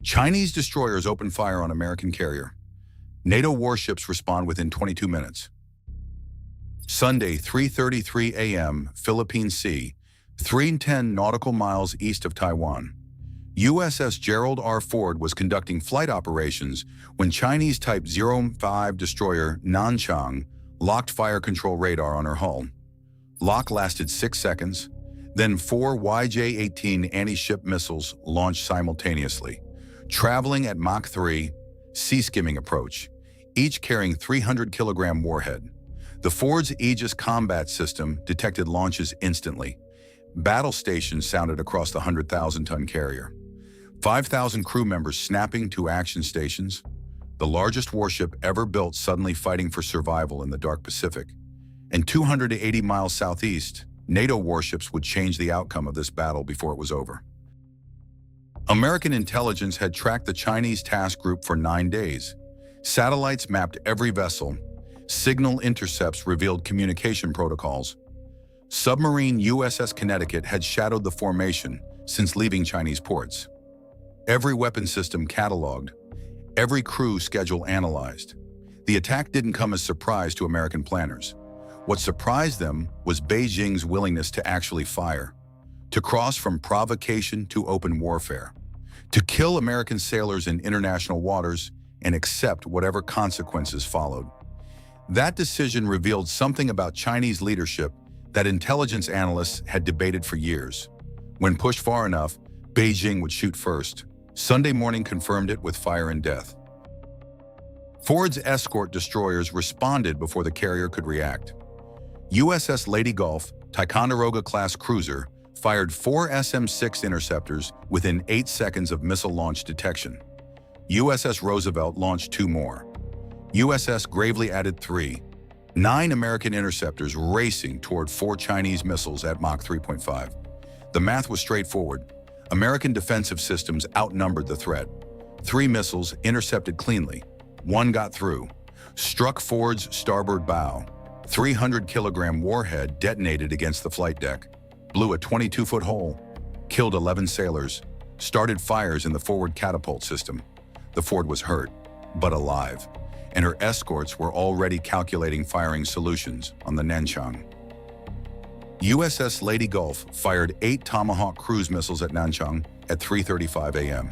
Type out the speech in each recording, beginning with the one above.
Chinese destroyers open fire on American carrier. NATO warships respond within 22 minutes. Sunday, 3:33 a.m., Philippine Sea, 310 nautical miles east of Taiwan. USS Gerald R. was conducting flight operations when Chinese Type 05 destroyer Nanchang locked fire control radar on her hull. Lock lasted 6 seconds, then 4 YJ-18 anti-ship missiles launched simultaneously, traveling at Mach 3, sea-skimming approach, each carrying 300-kilogram warhead. The Ford's Aegis combat system detected launches instantly. Battle stations sounded across the 100,000-ton carrier. 5,000 crew members snapping to action stations. The largest warship ever built suddenly fighting for survival in the dark Pacific. And 280 miles southeast, NATO warships would change the outcome of this battle before it was over. American intelligence had tracked the Chinese task group for 9 days. Satellites mapped every vessel. Signal intercepts revealed communication protocols. Submarine USS Connecticut had shadowed the formation since leaving Chinese ports. Every weapon system cataloged, every crew schedule analyzed. The attack didn't come as a surprise to American planners. What surprised them was Beijing's willingness to actually fire, to cross from provocation to open warfare, to kill American sailors in international waters and accept whatever consequences followed. That decision revealed something about Chinese leadership that intelligence analysts had debated for years. When pushed far enough, Beijing would shoot first. Sunday morning confirmed it with fire and death. Ford's escort destroyers responded before the carrier could react. USS Lady Gulf, Ticonderoga-class cruiser, fired 4 SM-6 interceptors within 8 seconds of missile launch detection. USS Roosevelt launched 2 more. USS Gravely added 3. 9 American interceptors racing toward 4 Chinese missiles at Mach 3.5. The math was straightforward. American defensive systems outnumbered the threat. 3 missiles intercepted cleanly. 1 got through. Struck Ford's starboard bow. 300-kilogram warhead detonated against the flight deck. Blew a 22-foot hole. Killed 11 sailors. Started fires in the forward catapult system. The Ford was hurt, but alive, and her escorts were already calculating firing solutions on the Nanchang. USS Lady Gulf fired 8 Tomahawk cruise missiles at Nanchang at 3:35 a.m.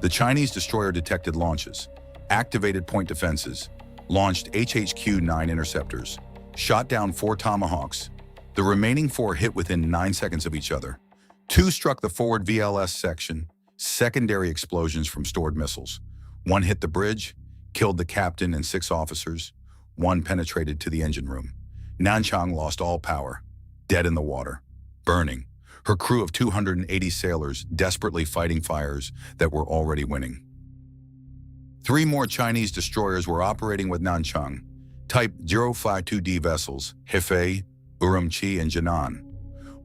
The Chinese destroyer detected launches, activated point defenses, launched HHQ-9 interceptors, shot down 4 Tomahawks. The remaining 4 hit within 9 seconds of each other. 2 struck the forward VLS section, secondary explosions from stored missiles. 1 hit the bridge, killed the captain and 6 officers. 1 penetrated to the engine room. Nanchang lost all power, dead in the water, burning. Her crew of 280 sailors desperately fighting fires that were already winning. 3 more Chinese destroyers were operating with Nanchang, Type 052D vessels, Hefei, Urumqi, and Jinan.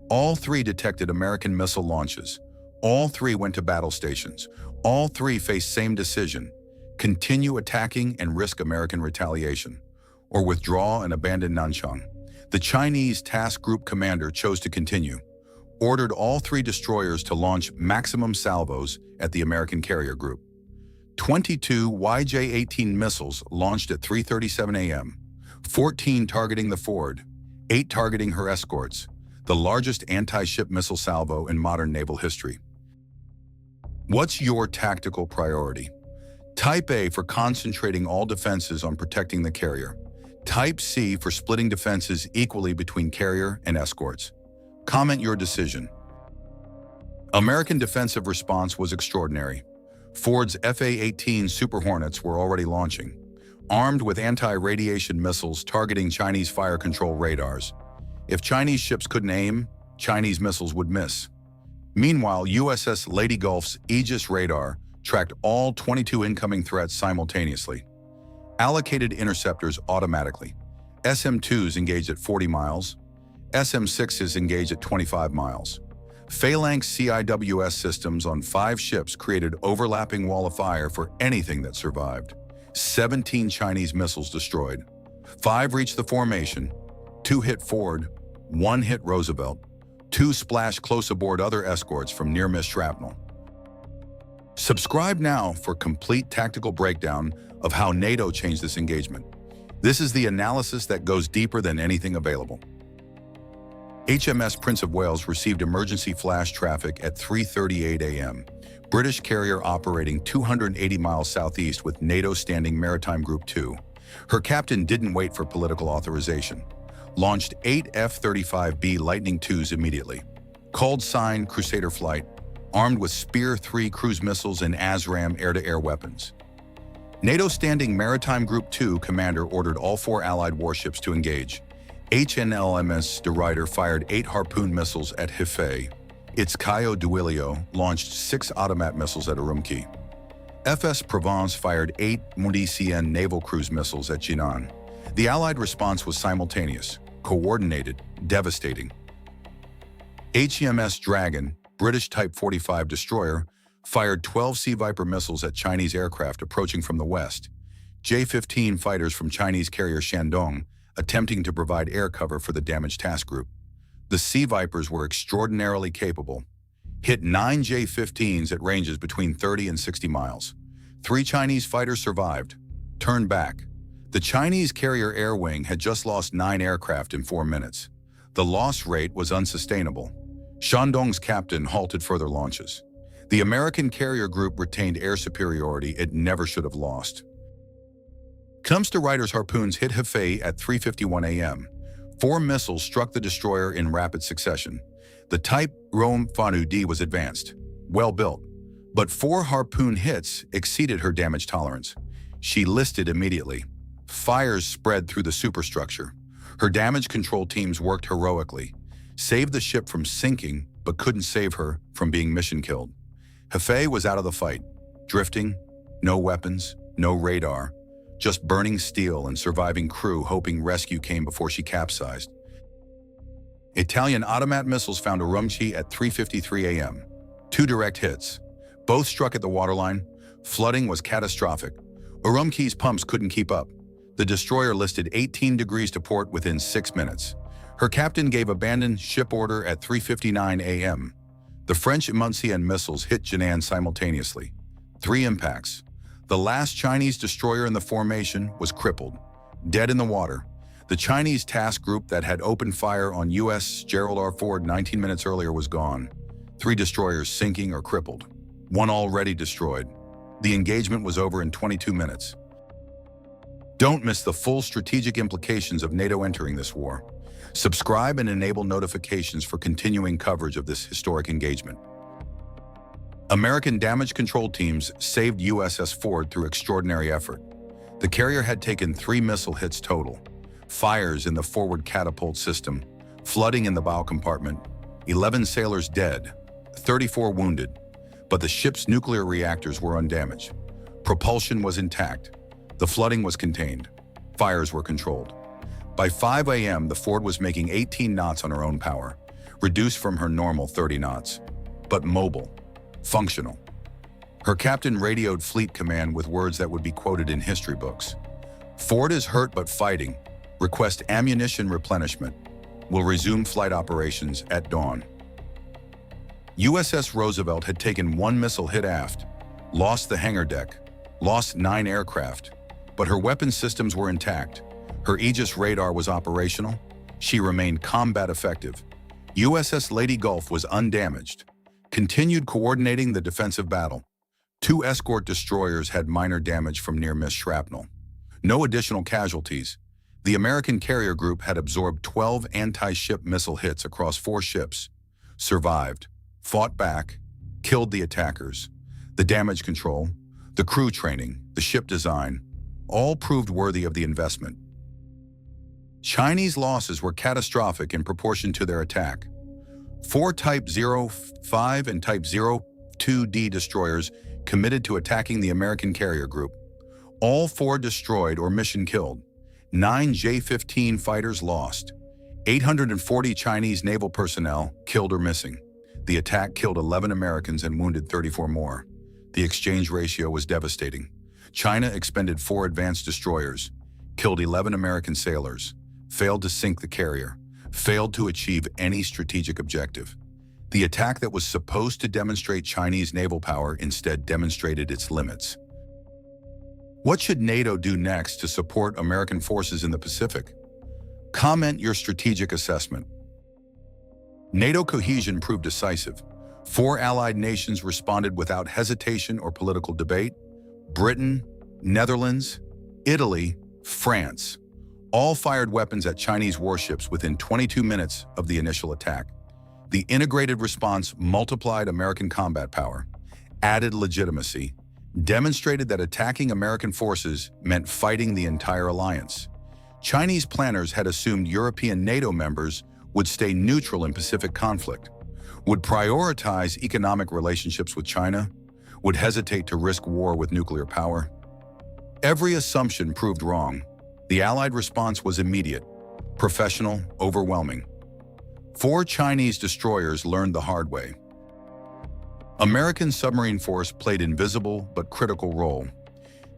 All 3 detected American missile launches. All 3 went to battle stations. All 3 faced same decision: continue attacking and risk American retaliation, or withdraw and abandon Nanchang. The Chinese task group commander chose to continue, ordered all 3 destroyers to launch maximum salvos at the American carrier group. 22 YJ-18 missiles launched at 3:37 a.m., 14 targeting the Ford, 8 targeting her escorts, the largest anti-ship missile salvo in modern naval history. What's your tactical priority? Type A for concentrating all defenses on protecting the carrier. Type C for splitting defenses equally between carrier and escorts. Comment your decision. American defensive response was extraordinary. Ford's FA-18 Super Hornets were already launching, armed with anti-radiation missiles targeting Chinese fire control radars. If Chinese ships couldn't aim, Chinese missiles would miss. Meanwhile, USS Lady Gulf's Aegis radar tracked all 22 incoming threats simultaneously. Allocated interceptors automatically. SM-2s engaged at 40 miles. SM-6s engaged at 25 miles. Phalanx CIWS systems on 5 ships created overlapping wall of fire for anything that survived. 17 Chinese missiles destroyed. 5 reached the formation. 2 hit Ford. 1 hit Roosevelt. 2 splashed close aboard other escorts from near-miss shrapnel. Subscribe now for complete tactical breakdown of how NATO changed this engagement. This is the analysis that goes deeper than anything available. HMS Prince of Wales received emergency flash traffic at 3:38 a.m. British carrier operating 280 miles southeast with NATO standing Maritime Group 2. Her captain didn't wait for political authorization. Launched 8 F-35B Lightning IIs immediately. Called sign Crusader flight, armed with Spear 3 cruise missiles and ASRAAM air-to-air weapons. NATO standing Maritime Group 2 commander ordered all 4 Allied warships to engage. HNLMS De Ruyter fired 8 Harpoon missiles at Hefei. Its Caio Duilio launched 6 Otomat missiles at Urumqi. FS Provence fired 8 MdCN naval cruise missiles at Jinan. The Allied response was simultaneous, coordinated, devastating. HMS Dragon, British Type 45 destroyer, fired 12 Sea Viper missiles at Chinese aircraft approaching from the west. J-15 fighters from Chinese carrier Shandong attempting to provide air cover for the damaged task group. The Sea Vipers were extraordinarily capable. Hit 9 J-15s at ranges between 30 and 60 miles. 3 Chinese fighters survived, turned back. The Chinese carrier air wing had just lost 9 aircraft in 4 minutes. The loss rate was unsustainable. Shandong's captain halted further launches. The American carrier group retained air superiority it never should have lost. HMS De Ruyter's Harpoons hit Hefei at 3:51 a.m. 4 missiles struck the destroyer in rapid succession. The type Rome Fanu D was advanced, well built, but 4 Harpoon hits exceeded her damage tolerance. She listed immediately. Fires spread through the superstructure. Her damage control teams worked heroically, saved the ship from sinking, but couldn't save her from being mission killed. Hefei was out of the fight, drifting, no weapons, no radar, just burning steel and surviving crew hoping rescue came before she capsized. Italian Otomat missiles found Urumqi at 3:53 a.m. 2 direct hits. Both struck at the waterline. Flooding was catastrophic. Urumqi's pumps couldn't keep up. The destroyer listed 18 degrees to port within 6 minutes. Her captain gave abandoned ship order at 3:59 a.m. The French MdCN missiles hit Jinan simultaneously. 3 impacts. The last Chinese destroyer in the formation was crippled, dead in the water. The Chinese task group that had opened fire on USS Gerald R 19 minutes earlier was gone. 3 destroyers sinking or crippled. 1 already destroyed. The engagement was over in 22 minutes. Don't miss the full strategic implications of NATO entering this war. Subscribe and enable notifications for continuing coverage of this historic engagement. American damage control teams saved USS Ford through extraordinary effort. The carrier had taken 3 missile hits total. Fires in the forward catapult system, flooding in the bow compartment, 11 sailors dead, 34 wounded, but the ship's nuclear reactors were undamaged. Propulsion was intact. The flooding was contained. Fires were controlled. By 5 a.m., the Ford was making 18 knots on her own power, reduced from her normal 30 knots, but mobile, functional. Her captain radioed Fleet Command with words that would be quoted in history books. Ford is hurt but fighting. Request ammunition replenishment. Will resume flight operations at dawn. USS Roosevelt had taken 1 missile hit aft, lost the hangar deck, lost 9 aircraft, but her weapon systems were intact. Her Aegis radar was operational. She remained combat effective. USS Lady Gulf was undamaged. Continued coordinating the defensive battle. 2 escort destroyers had minor damage from near-miss shrapnel. No additional casualties. The American carrier group had absorbed 12 anti-ship missile hits across 4 ships, survived, fought back, killed the attackers. The damage control, the crew training, the ship design, all proved worthy of the investment. Chinese losses were catastrophic in proportion to their attack. 4 Type 05 and Type 02D destroyers committed to attacking the American carrier group. All 4 destroyed or mission killed. 9 J-15 fighters lost. 840 Chinese naval personnel killed or missing. The attack killed 11 Americans and wounded 34 more. The exchange ratio was devastating. China expended 4 advanced destroyers, killed 11 American sailors, failed to sink the carrier, failed to achieve any strategic objective. The attack that was supposed to demonstrate Chinese naval power instead demonstrated its limits. What should NATO do next to support American forces in the Pacific? Comment your strategic assessment. NATO cohesion proved decisive. 4 allied nations responded without hesitation or political debate: Britain, Netherlands, Italy, France. All fired weapons at Chinese warships within 22 minutes of the initial attack. The integrated response multiplied American combat power, added legitimacy, demonstrated that attacking American forces meant fighting the entire alliance. Chinese planners had assumed European NATO members would stay neutral in Pacific conflict, would prioritize economic relationships with China, would hesitate to risk war with nuclear power. Every assumption proved wrong. The Allied response was immediate, professional, overwhelming. 4 Chinese destroyers learned the hard way. American submarine force played invisible but critical role.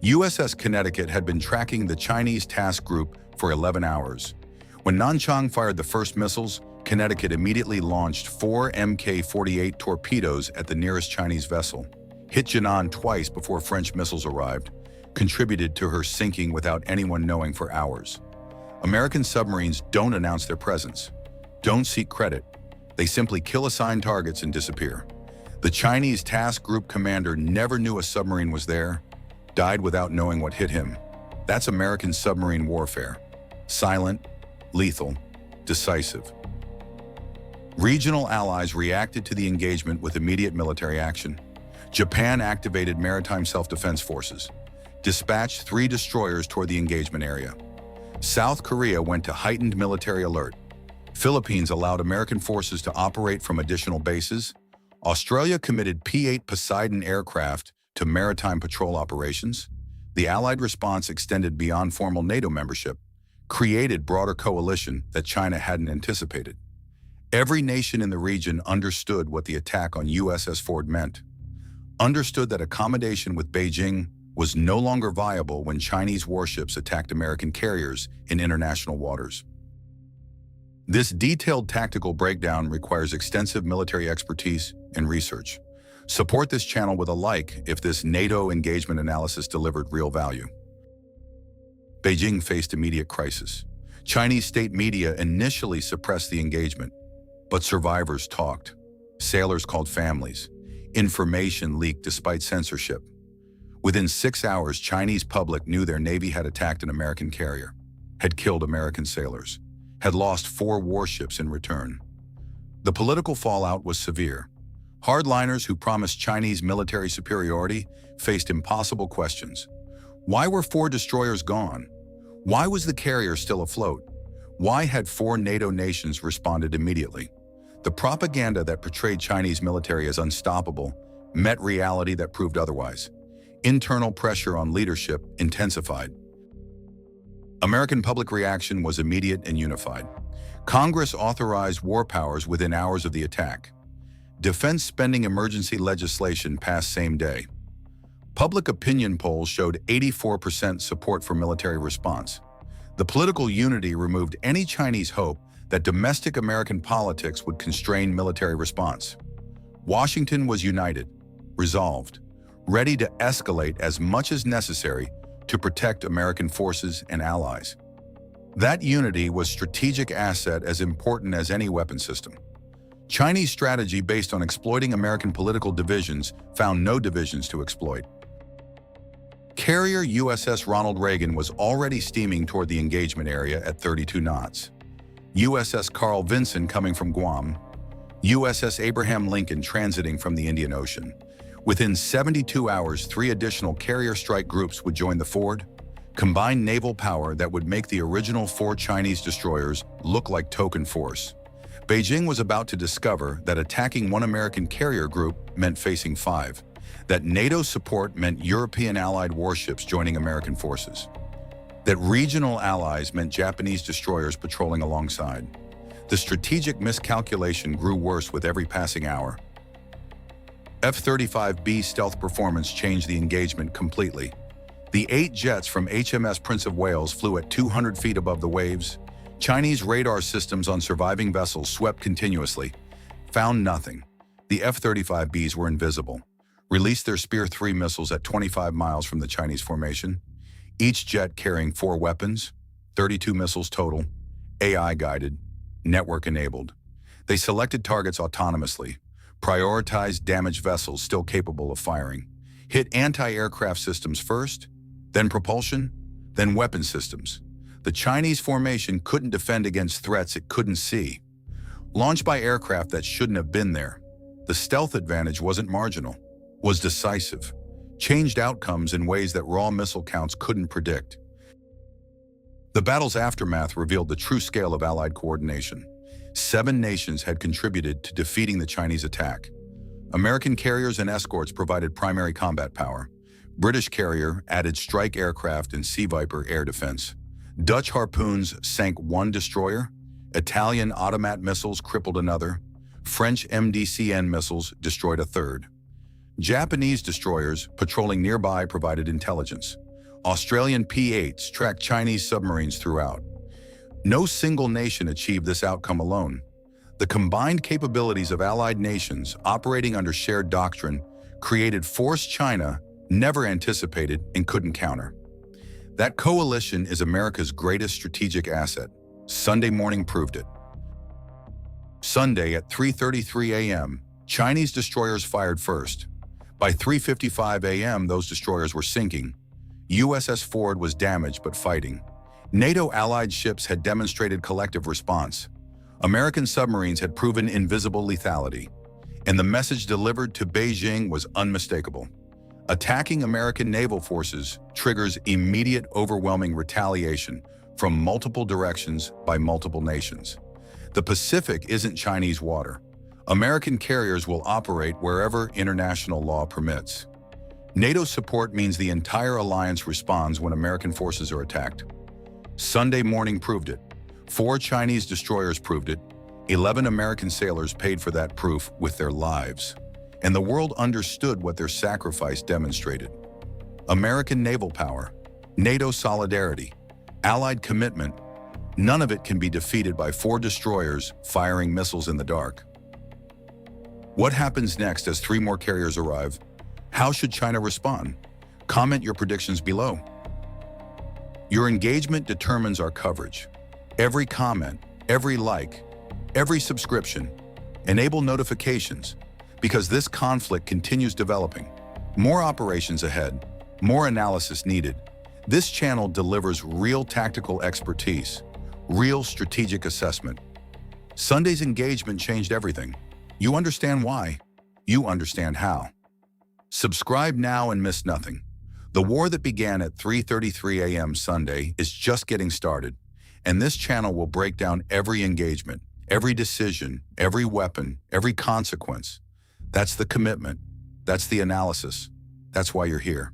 USS Connecticut had been tracking the Chinese task group for 11 hours. When Nanchang fired the first missiles, Connecticut immediately launched 4 Mk-48 torpedoes at the nearest Chinese vessel, hit Jinan twice before French missiles arrived, contributed to her sinking without anyone knowing for hours. American submarines don't announce their presence, don't seek credit. They simply kill assigned targets and disappear. The Chinese task group commander never knew a submarine was there, died without knowing what hit him. That's American submarine warfare. Silent, lethal, decisive. Regional allies reacted to the engagement with immediate military action. Japan activated maritime self-defense forces, dispatched 3 destroyers toward the engagement area. South Korea went to heightened military alert. Philippines allowed American forces to operate from additional bases. Australia committed P-8 Poseidon aircraft to maritime patrol operations. The Allied response extended beyond formal NATO membership, created broader coalition that China hadn't anticipated. Every nation in the region understood what the attack on USS Ford meant, understood that accommodation with Beijing was no longer viable when Chinese warships attacked American carriers in international waters. This detailed tactical breakdown requires extensive military expertise and research. Support this channel with a like if this NATO engagement analysis delivered real value. Beijing faced immediate crisis. Chinese state media initially suppressed the engagement, but survivors talked. Sailors called families. Information leaked despite censorship. Within 6 hours, Chinese public knew their navy had attacked an American carrier, had killed American sailors, had lost 4 warships in return. The political fallout was severe. Hardliners who promised Chinese military superiority faced impossible questions. Why were 4 destroyers gone? Why was the carrier still afloat? Why had 4 NATO nations responded immediately? The propaganda that portrayed Chinese military as unstoppable met reality that proved otherwise. Internal pressure on leadership intensified. American public reaction was immediate and unified. Congress authorized war powers within hours of the attack. Defense spending emergency legislation passed same day. Public opinion polls showed 84% support for military response. The political unity removed any Chinese hope that domestic American politics would constrain military response. Washington was united, resolved, ready to escalate as much as necessary to protect American forces and allies. That unity was a strategic asset as important as any weapon system. Chinese strategy based on exploiting American political divisions found no divisions to exploit. Carrier USS Ronald Reagan was already steaming toward the engagement area at 32 knots. USS Carl Vinson coming from Guam. USS Abraham Lincoln transiting from the Indian Ocean. Within 72 hours, 3 additional carrier strike groups would join the Ford, combined naval power that would make the original 4 Chinese destroyers look like token force. Beijing was about to discover that attacking 1 American carrier group meant facing 5, that NATO support meant European allied warships joining American forces, that regional allies meant Japanese destroyers patrolling alongside. The strategic miscalculation grew worse with every passing hour. F-35B stealth performance changed the engagement completely. The 8 jets from HMS Prince of Wales flew at 200 feet above the waves. Chinese radar systems on surviving vessels swept continuously. found nothing. The F-35Bs were invisible. Released their Spear 3 missiles at 25 miles from the Chinese formation, each jet carrying 4 weapons, 32 missiles total, AI-guided, network-enabled. They selected targets autonomously, prioritized damaged vessels still capable of firing, hit anti-aircraft systems first, then propulsion, then weapon systems. The Chinese formation couldn't defend against threats it couldn't see. Launched by aircraft that shouldn't have been there, the stealth advantage wasn't marginal, was decisive, changed outcomes in ways that raw missile counts couldn't predict. The battle's aftermath revealed the true scale of Allied coordination. 7 nations had contributed to defeating the Chinese attack. American carriers and escorts provided primary combat power. British carrier added strike aircraft and Sea Viper air defense. Dutch Harpoons sank 1 destroyer. Italian Otomat missiles crippled another. French MdCN missiles destroyed a third. Japanese destroyers patrolling nearby provided intelligence. Australian P-8s tracked Chinese submarines throughout. No single nation achieved this outcome alone. The combined capabilities of allied nations operating under shared doctrine created force China never anticipated and couldn't counter. That coalition is America's greatest strategic asset. Sunday morning proved it. Sunday at 3:33 a.m., Chinese destroyers fired first. By 3:55 a.m., those destroyers were sinking. USS Ford was damaged but fighting. NATO allied ships had demonstrated collective response. American submarines had proven invisible lethality. And the message delivered to Beijing was unmistakable. Attacking American naval forces triggers immediate, overwhelming retaliation from multiple directions by multiple nations. The Pacific isn't Chinese water. American carriers will operate wherever international law permits. NATO support means the entire alliance responds when American forces are attacked. Sunday morning proved it. 4 Chinese destroyers proved it. 11 American sailors paid for that proof with their lives. And the world understood what their sacrifice demonstrated. American naval power, NATO solidarity, Allied commitment, none of it can be defeated by 4 destroyers firing missiles in the dark. What happens next as 3 more carriers arrive? How should China respond? Comment your predictions below. Your engagement determines our coverage. Every comment, every like, every subscription, enable notifications, because this conflict continues developing. More operations ahead, more analysis needed. This channel delivers real tactical expertise, real strategic assessment. Sunday's engagement changed everything. You understand why. You understand how. Subscribe now and miss nothing. The war that began at 3:33 a.m. Sunday is just getting started, and this channel will break down every engagement, every decision, every weapon, every consequence. That's the commitment. That's the analysis. That's why you're here.